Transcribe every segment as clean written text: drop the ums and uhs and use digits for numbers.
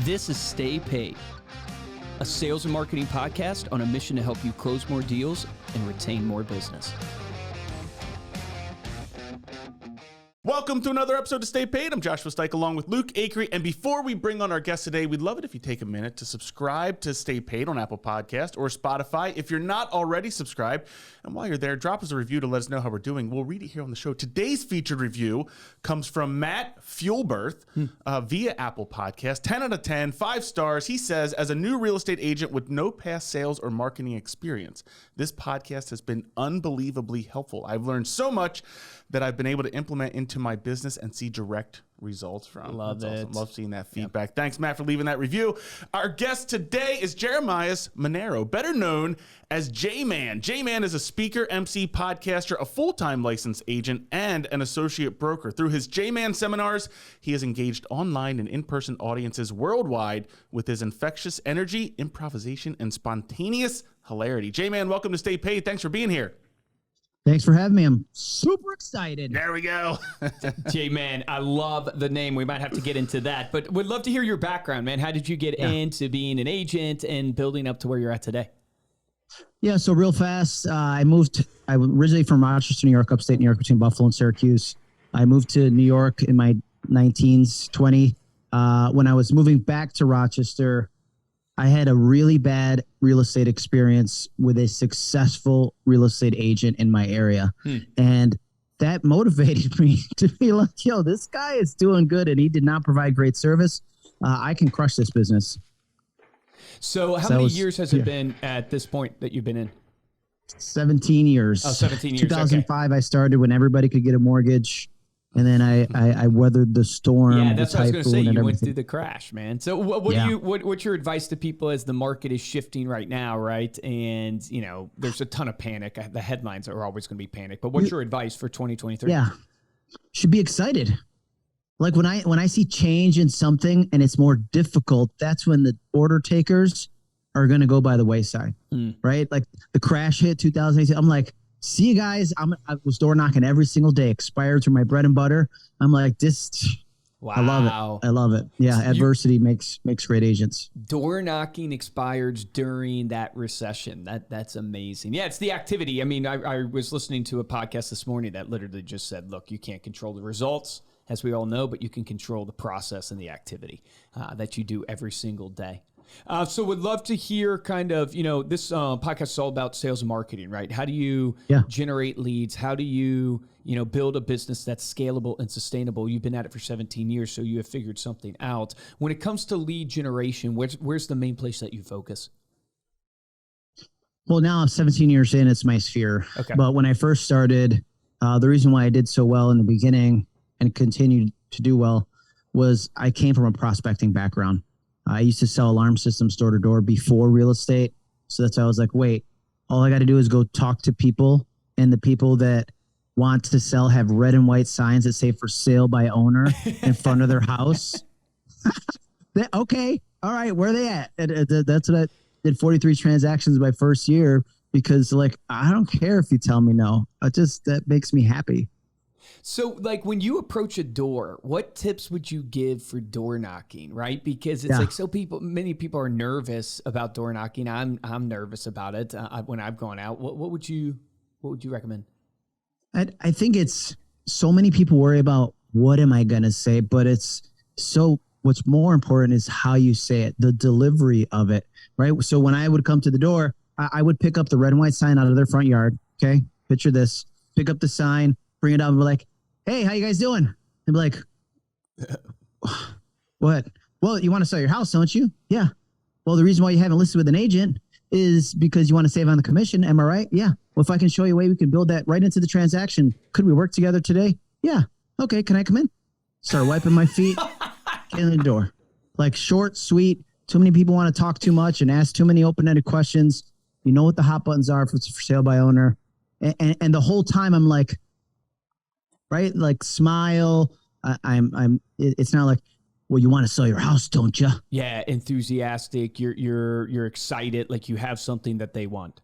This is Stay Paid, a sales and marketing podcast on a mission to help you close more deals and retain more business. Welcome to another episode of Stay Paid. I'm Joshua Stike along with Luke Acree. And before we bring on our guest today, we'd love it if you take a minute to subscribe to Stay Paid on Apple Podcast or Spotify. If you're not already subscribed, and while you're there, drop us a review to let us know how we're doing. We'll read it here on the show. Today's featured review comes from Matt Fuelberth via Apple Podcast. 10 out of 10, 5 stars. He says, as a new real estate agent with no past sales or marketing experience, this podcast has been unbelievably helpful. I've learned so much that I've been able to implement into my business and see direct results from. Love it. Awesome. Love seeing that feedback. Yep. Thanks, Matt, for leaving that review. Our guest today is Jeremias Monero, better known as J-Man. J-Man is a speaker, MC, podcaster, a full-time licensed agent, and an associate broker. Through his J-Man seminars, he has engaged online and in-person audiences worldwide with his infectious energy, improvisation, and spontaneous hilarity. J-Man, welcome to Stay Paid. Thanks for being here. Thanks for having me. I'm super excited. There we go. J-Man, I love the name. We might have to get into that, but would love to hear your background, man. How did you get into being an agent and building up to where you're at today? Yeah, so real fast, I was originally from Rochester, New York, upstate New York, between Buffalo and Syracuse. I moved to New York in my 19s, 20. When I was moving back to Rochester, I had a really bad real estate experience with a successful real estate agent in my area. And that motivated me to be like, yo, this guy is doing good and he did not provide great service. I can crush this business. So how many years has it been at this point that you've been in? 17 years. Oh, 17 years. 2005, okay. I started when everybody could get a mortgage. And then I weathered the storm. Yeah, that's the what I was going to say. You everything. went through the crash, man. So what's your advice to people as the market is shifting right now, right? And, you know, there's a ton of panic. The headlines are always going to be panic. But what's your advice for 2023? Yeah, should be excited. Like when I see change in something and it's more difficult, that's when the order takers are going to go by the wayside, right? Like the crash hit 2018. I'm like, see you guys. I was door knocking every single day. Expireds are my bread and butter. I'm like, this. Wow. I love it. Yeah. So adversity makes great agents. Door knocking expireds during that recession. That's amazing. Yeah. It's the activity. I mean, I was listening to a podcast this morning that literally just said, look, you can't control the results, as we all know, but you can control the process and the activity that you do every single day. So would love to hear kind of, you know, this podcast is all about sales and marketing, right? How do you generate leads? How do you, you know, build a business that's scalable and sustainable? You've been at it for 17 years, so you have figured something out. When it comes to lead generation, where's the main place that you focus? Well, now I'm 17 years in, it's my sphere. Okay. But when I first started, the reason why I did so well in the beginning and continued to do well was I came from a prospecting background. I used to sell alarm systems door to door before real estate. So that's why I was like, wait, all I got to do is go talk to people, and the people that want to sell have red and white signs that say for sale by owner in front of their house. Okay. All right. Where are they at? That's what I did. 43 transactions my first year because like, I don't care if you tell me no. That makes me happy. So like when you approach a door, what tips would you give for door knocking, right? Because it's like many people are nervous about door knocking. I'm nervous about it when I've gone out. What would you recommend? I think it's so many people worry about what am I going to say, but what's more important is how you say it, the delivery of it, right? So when I would come to the door, I would pick up the red and white sign out of their front yard. Okay. Picture this, pick up the sign, bring it up and be like, hey, how you guys doing? And be like, what? Well, you want to sell your house, don't you? Yeah. Well, the reason why you haven't listed with an agent is because you want to save on the commission. Am I right? Yeah. Well, if I can show you a way we can build that right into the transaction, could we work together today? Yeah. Okay. Can I come in? Start wiping my feet, get in the door. Like short, sweet. Too many people want to talk too much and ask too many open-ended questions. You know what the hot buttons are for sale by owner. And the whole time I'm like, right? Like smile. It's not like, well, you want to sell your house, don't you? Yeah. Enthusiastic. You're excited. Like you have something that they want.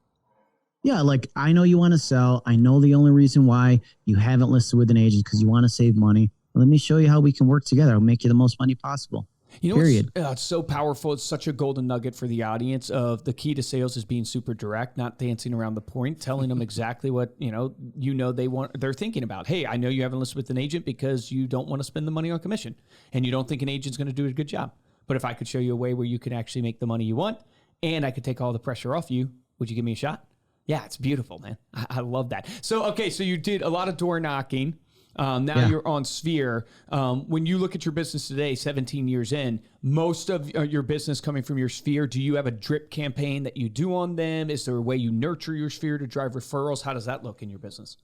Yeah. Like I know you want to sell. I know the only reason why you haven't listed with an agent because you want to save money. Let me show you how we can work together. I'll make you the most money possible. You know, period. It's so powerful. It's such a golden nugget for the audience of the key to sales is being super direct, not dancing around the point, telling them exactly what, they're thinking about. Hey, I know you haven't listed with an agent because you don't want to spend the money on commission and you don't think an agent's going to do a good job. But if I could show you a way where you can actually make the money you want and I could take all the pressure off you, would you give me a shot? Yeah, it's beautiful, man. I love that. So you did a lot of door knocking. Now you're on Sphere. When you look at your business today, 17 years in, most of your business coming from your Sphere, do you have a drip campaign that you do on them? Is there a way you nurture your Sphere to drive referrals? How does that look in your business?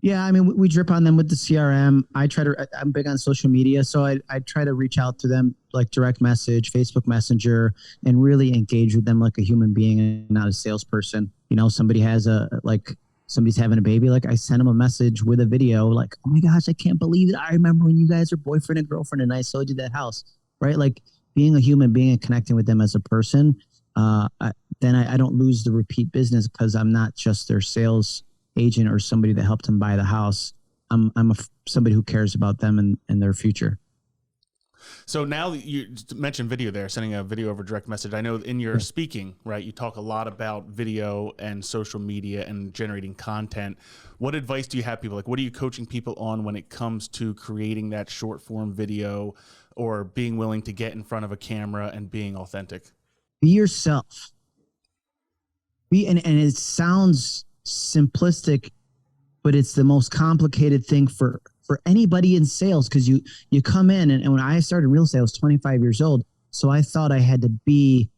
Yeah, I mean, we drip on them with the CRM. I'm big on social media, so I try to reach out to them like direct message, Facebook Messenger, and really engage with them like a human being and not a salesperson. Somebody's having a baby, like I send them a message with a video, like, oh my gosh, I can't believe it. I remember when you guys were boyfriend and girlfriend and I sold you that house, right? Like being a human being and connecting with them as a person. Then I don't lose the repeat business because I'm not just their sales agent or somebody that helped them buy the house. I'm somebody who cares about them and their future. So now you mentioned video there, sending a video over direct message. I know in your speaking, right, you talk a lot about video and social media and generating content. What advice do you have people? Like, what are you coaching people on when it comes to creating that short form video or being willing to get in front of a camera and being authentic? Be yourself. And it sounds simplistic, but it's the most complicated thing for anybody in sales, because you come in and when I started real estate, I was 25 years old. So I thought I had to be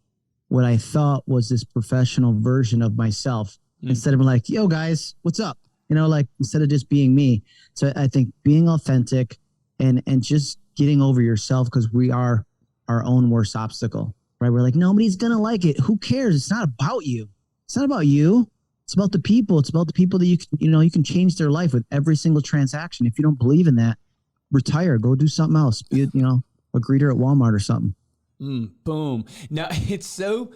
what I thought was this professional version of myself instead of like, yo guys, what's up? Instead of just being me. So I think being authentic and just getting over yourself, because we are our own worst obstacle, right? We're like, nobody's going to like it. Who cares? It's not about you. It's not about you. It's about the people. It's about the people that you can change their life with every single transaction. If you don't believe in that, retire, go do something else. Be a greeter at Walmart or something. Boom. Now it's so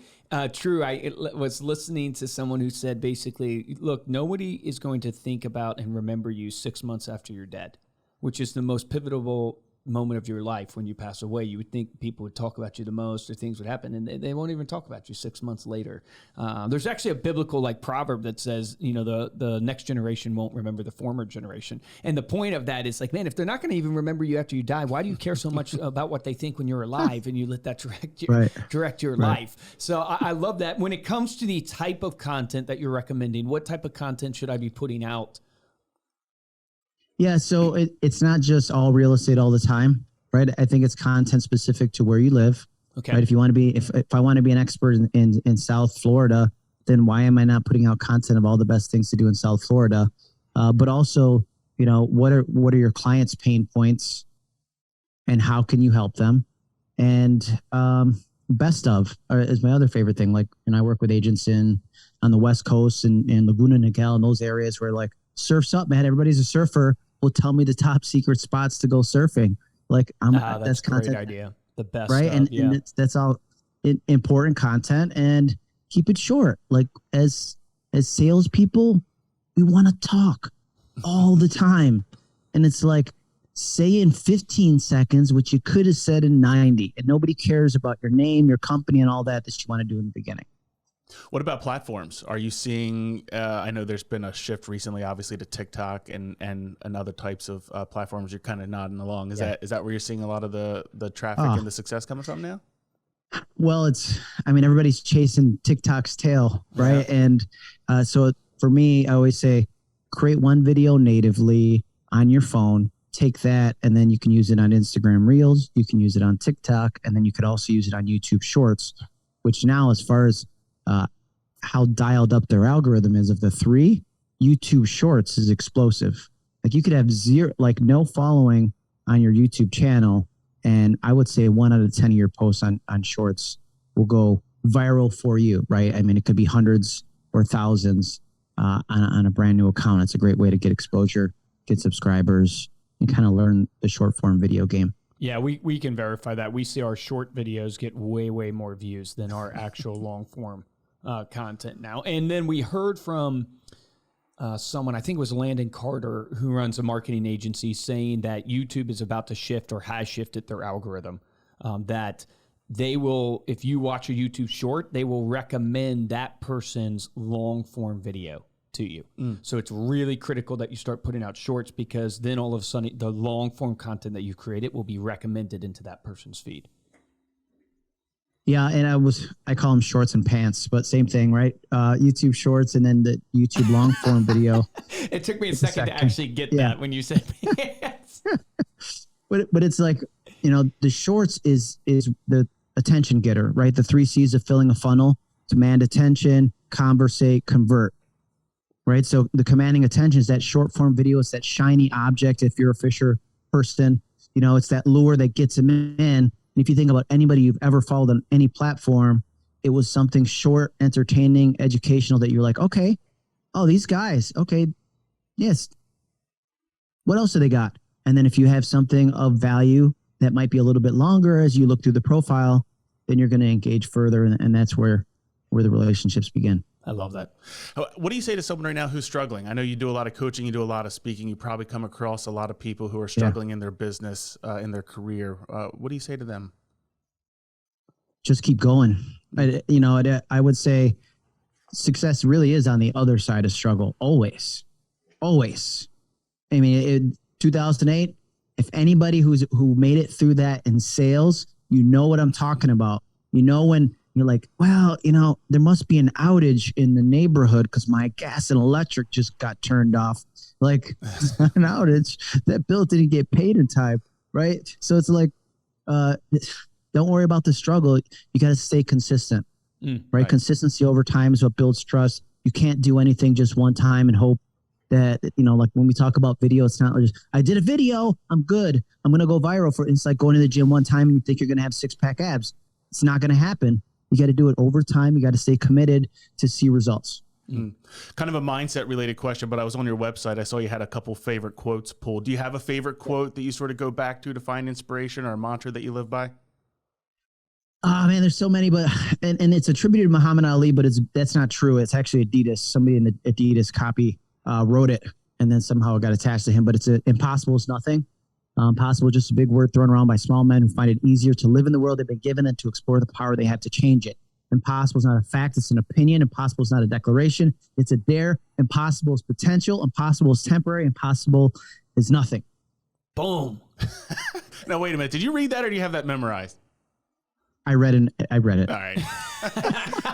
true. I was listening to someone who said basically, look, nobody is going to think about and remember you 6 months after you're dead, which is the most pivotal moment of your life. When you pass away, you would think people would talk about you the most, or things would happen, and they won't even talk about you 6 months later. There's actually a biblical proverb that says, the next generation won't remember the former generation. And the point of that is man, if they're not going to even remember you after you die, why do you care so much about what they think when you're alive and you let that direct your life? So I love that. When it comes to the type of content that you're recommending, what type of content should I be putting out? Yeah, so it's not just all real estate all the time, right? I think it's content specific to where you live. Okay. Right? If you want to be, if I want to be an expert in South Florida, then why am I not putting out content of all the best things to do in South Florida? But also, what are your clients' pain points, and how can you help them? And best of is my other favorite thing. I work with agents on the West Coast and Laguna Niguel and those areas where surf's up, man. Everybody's a surfer. Will tell me the top secret spots to go surfing. That's a great idea. The best, right? And that's all important content, and keep it short. As salespeople, we want to talk all the time, and it's say in 15 seconds what you could have said in 90, and nobody cares about your name, your company, and all that you want to do in the beginning. What about platforms? Are you seeing, I know there's been a shift recently, obviously, to TikTok and other types of platforms. You're kind of nodding along. Is that where you're seeing a lot of the traffic and the success coming from now? Well, everybody's chasing TikTok's tail, right? Yeah. And so for me, I always say, create one video natively on your phone, take that, and then you can use it on Instagram Reels. You can use it on TikTok, and then you could also use it on YouTube Shorts, which now, as far as how dialed up their algorithm is, of the three, YouTube Shorts is explosive. You could have no following on your YouTube channel, and I would say 1 out of 10 of your posts on Shorts will go viral for you, right? It could be hundreds or thousands on a brand new account. It's a great way to get exposure, get subscribers, and kind of learn the short form video game. Yeah, we can verify that. We see our short videos get way, way more views than our actual long form content now. And then we heard from someone, I think it was Landon Carter, who runs a marketing agency, saying that YouTube is about to shift or has shifted their algorithm. that they will, if you watch a YouTube short, they will recommend that person's long form video to you. So it's really critical that you start putting out shorts, because then all of a sudden the long form content that you created will be recommended into that person's feed. Yeah, and I call them shorts and pants, but same thing, right? YouTube shorts and then the YouTube long form video. It took me a second to actually get that when you said pants. But it's like, the shorts is the attention getter, right? The 3 C's of filling a funnel: demand attention, conversate, convert, right? So the commanding attention is that short form video. It's that shiny object. If you're a Fisher person, it's that lure that gets them in. And if you think about anybody you've ever followed on any platform, it was something short, entertaining, educational that you're like, okay, oh, these guys, okay, yes. What else do they got? And then if you have something of value that might be a little bit longer as you look through the profile, then you're going to engage further, and that's where the relationships begin. I love that. What do you say to someone right now who's struggling? I know you do a lot of coaching, you do a lot of speaking. You probably come across a lot of people who are struggling in their business, in their career. What do you say to them? Just keep going. I would say success really is on the other side of struggle. Always. I mean, 2008, if anybody who made it through that in sales, you know what I'm talking about. When you're like, well, there must be an outage in the neighborhood because my gas and electric just got turned off. Like, it's not an outage. That bill didn't get paid in time, right? So it's like, don't worry about the struggle. You got to stay consistent, right? Consistency over time is what builds trust. You can't do anything just one time and hope that, like when we talk about video, it's not just, I did a video, I'm good, I'm going to go viral for, it's like going to the gym one time and you think you're going to have 6-pack abs. It's not going to happen. You got to do it over time. You got to stay committed to see results. Kind of a mindset related question, but I was on your website. I saw you had a couple favorite quotes pulled. Do you have a favorite quote that you sort of go back to find inspiration, or a mantra that you live by? Oh man, there's so many, but and it's attributed to Muhammad Ali, but that's not true. It's actually Adidas. Somebody in the Adidas copy wrote it, and then somehow it got attached to him. But it's impossible is nothing. Possible, just a big word thrown around by small men who find it easier to live in the world they've been given than to explore the power they have to change it. Impossible is not a fact, it's an opinion. Impossible is not a declaration, it's a dare. Impossible is potential. Impossible is temporary. Impossible is nothing. Boom. Now, wait a minute. Did you read that, or do you have that memorized? I read it. All right.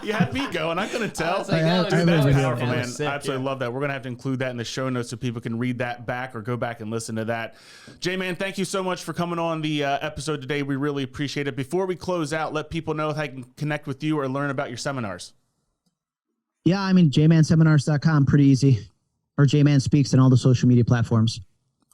You had me going. I'm going to tell. That's powerful, man. I absolutely love that. We're going to have to include that in the show notes so people can read that back or go back and listen to that. J-Man, thank you so much for coming on the episode today. We really appreciate it. Before we close out, let people know how they can connect with you or learn about your seminars. Yeah, I mean, jmanseminars.com, pretty easy. Or J-Man Speaks on all the social media platforms.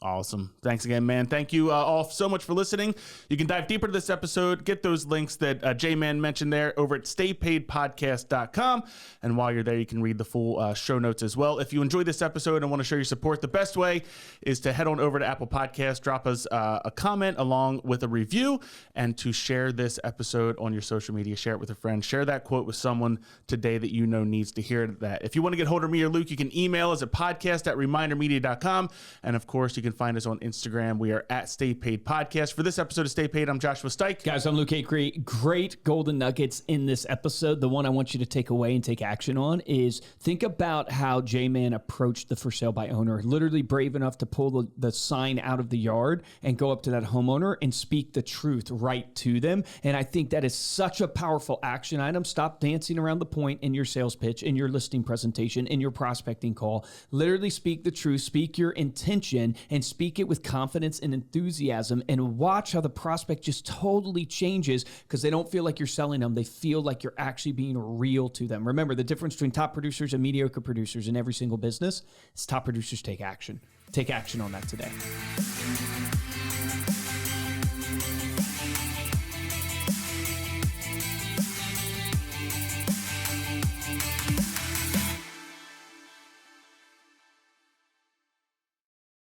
Awesome. Thanks again, man. Thank you all so much for listening. You can dive deeper to this episode, get those links that J-Man mentioned there over at staypaidpodcast.com. And while you're there, you can read the full show notes as well. If you enjoyed this episode and want to show your support, the best way is to head on over to Apple Podcasts, drop us a comment along with a review, and to share this episode on your social media. Share it with a friend. Share that quote with someone today that you know needs to hear that. If you want to get hold of me or Luke, you can email us at podcast@remindermedia.com. And of course, you can find us on Instagram. We are at Stay Paid Podcast. For this episode of Stay Paid, I'm Joshua Stike. Guys, I'm Luke Acree. Great golden nuggets in this episode. The one I want you to take away and take action on is think about how J-Man approached the for sale by owner, literally brave enough to pull the sign out of the yard and go up to that homeowner and speak the truth right to them. And I think that is such a powerful action item. Stop dancing around the point in your sales pitch, in your listing presentation, in your prospecting call. Literally speak the truth, speak your intention, and speak it with confidence and enthusiasm, and watch how the prospect just totally changes because they don't feel like you're selling them. They feel like you're actually being real to them. Remember, the difference between top producers and mediocre producers in every single business is top producers take action. Take action on that today.